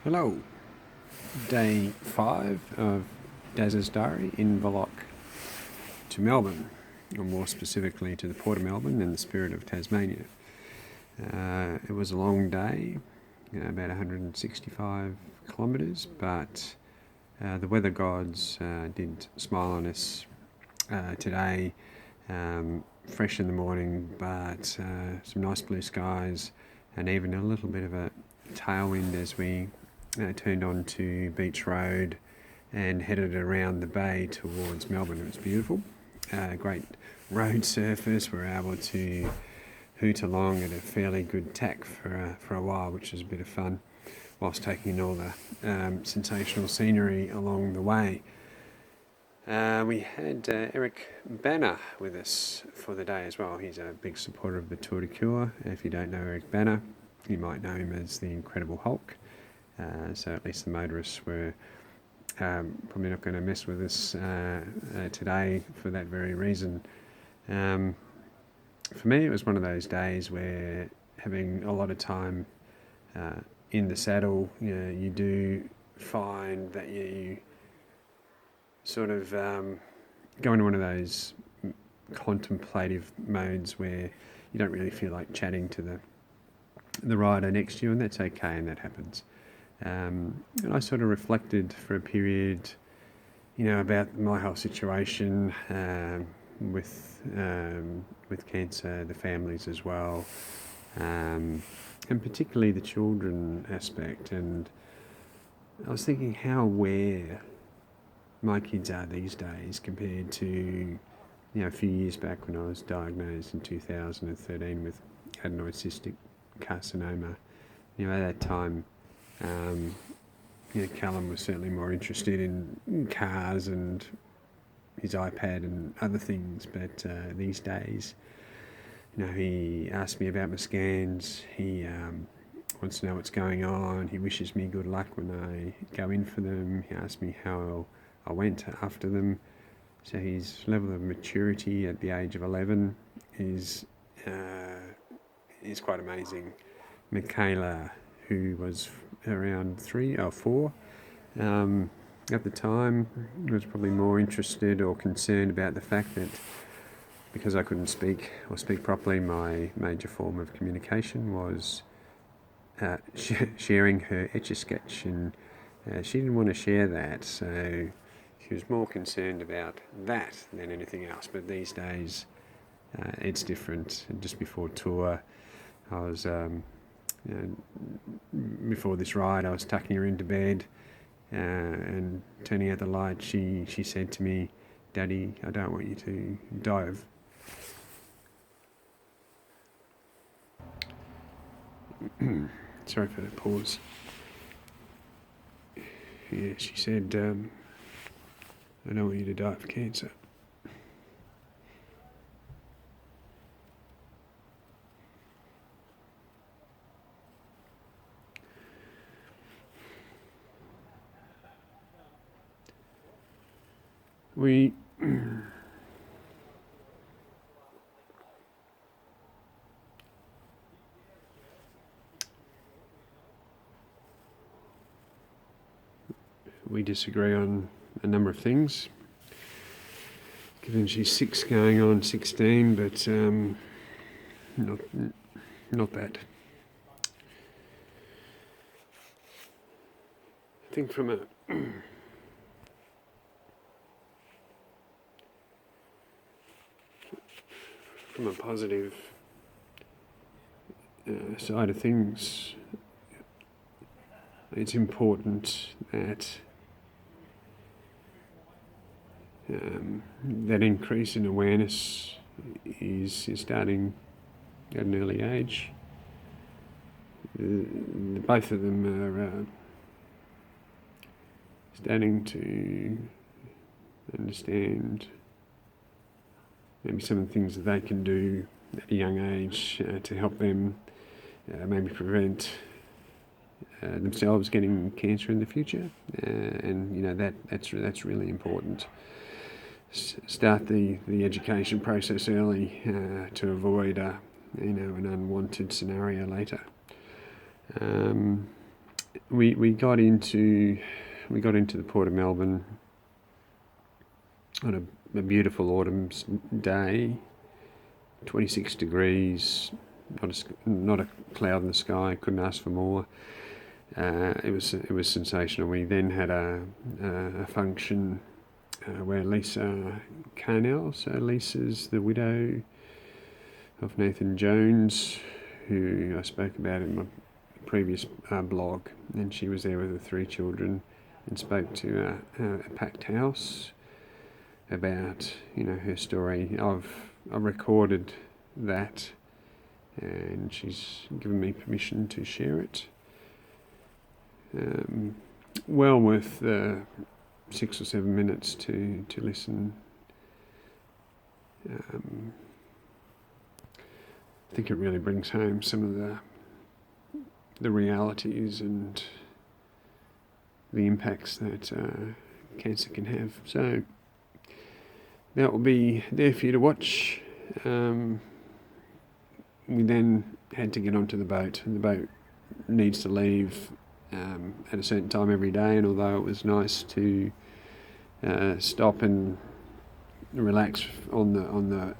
Hello, day 5 of Dazza's diary in Volok to Melbourne, or more specifically to the Port of Melbourne in the spirit of Tasmania. It was a long day, about 165 kilometres, but the weather gods did smile on us today. Fresh in the morning, but some nice blue skies and even a little bit of a tailwind as we turned onto Beach Road and headed around the bay towards Melbourne. It was beautiful. Great road surface. We were able to hoot along at a fairly good tack for a while, which was a bit of fun, whilst taking in all the sensational scenery along the way. We had Eric Banner with us for the day as well. He's a big supporter of the Tour de Cure. If you don't know Eric Banner, you might know him as the Incredible Hulk. So at least the motorists were probably not going to mess with us today for that very reason. For me, it was one of those days where having a lot of time in the saddle, you do find that you sort of go into one of those contemplative modes where you don't really feel like chatting to the rider next to you, and that's okay, and that happens. And I sort of reflected for a period, about my whole situation with cancer, the families as well, and particularly the children aspect. And I was thinking how aware my kids are these days compared to, a few years back when I was diagnosed in 2013 with adenoid cystic carcinoma. At that time, Callum was certainly more interested in cars and his iPad and other things, but these days, he asks me about my scans, he wants to know what's going on, he wishes me good luck when I go in for them, he asks me how I went after them. So his level of maturity at the age of 11 is quite amazing. Michaela, who was around 3 or 4 at the time, was probably more interested or concerned about the fact that because I couldn't speak or speak properly, my major form of communication was sharing her Etch-a-Sketch, and she didn't want to share that, so she was more concerned about that than anything else. But these days it's different. And just before tour, I was before this ride, I was tucking her into bed and turning out the light. She said to me, "Daddy, I don't want you to dive." Sorry for that pause. Yeah, she said, "I don't want you to die of cancer." We disagree on a number of things, given she's 6 going on 16, but not that. I think from a positive side of things, it's important that that increase in awareness is starting at an early age. Both of them are starting to understand maybe some of the things that they can do at a young age to help them maybe prevent themselves getting cancer in the future, and that's really important. Start the education process early to avoid an unwanted scenario later. we got into the Port of Melbourne on a beautiful autumn day, 26 degrees, not a cloud in the sky. Couldn't ask for more. It was sensational. We then had a function where Lisa Carnell, so Lisa's the widow of Nathan Jones, who I spoke about in my previous blog, and she was there with her 3 children and spoke to a packed house about her story. I've recorded that, and she's given me permission to share it. Well worth 6 or 7 minutes to listen. I think it really brings home some of the realities and the impacts that cancer can have. So that will be there for you to watch. We then had to get onto the boat. The boat needs to leave at a certain time every day, and although it was nice to stop and relax on the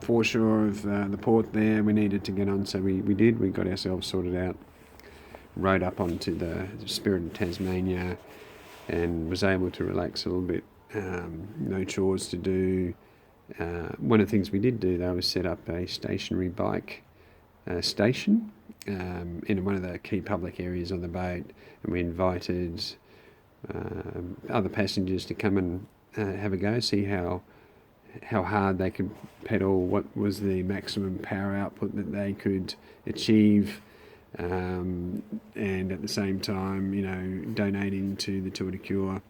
foreshore of the port there, we needed to get on, so we did. We got ourselves sorted out, rode up onto the Spirit of Tasmania, and was able to relax a little bit. No chores to do. One of the things we did do, though, was set up a stationary bike station in one of the key public areas on the boat, and we invited other passengers to come and have a go, see how hard they could pedal, what was the maximum power output that they could achieve, and at the same time, donating to the Tour de Cure,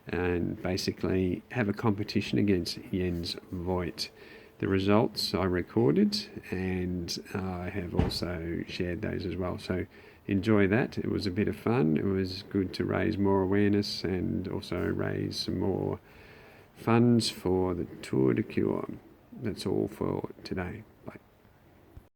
and basically have a competition against Jens Voigt. The results I recorded, and I have also shared those as well. So enjoy that. It was a bit of fun. It was good to raise more awareness and also raise some more funds for the Tour de Cure. That's all for today.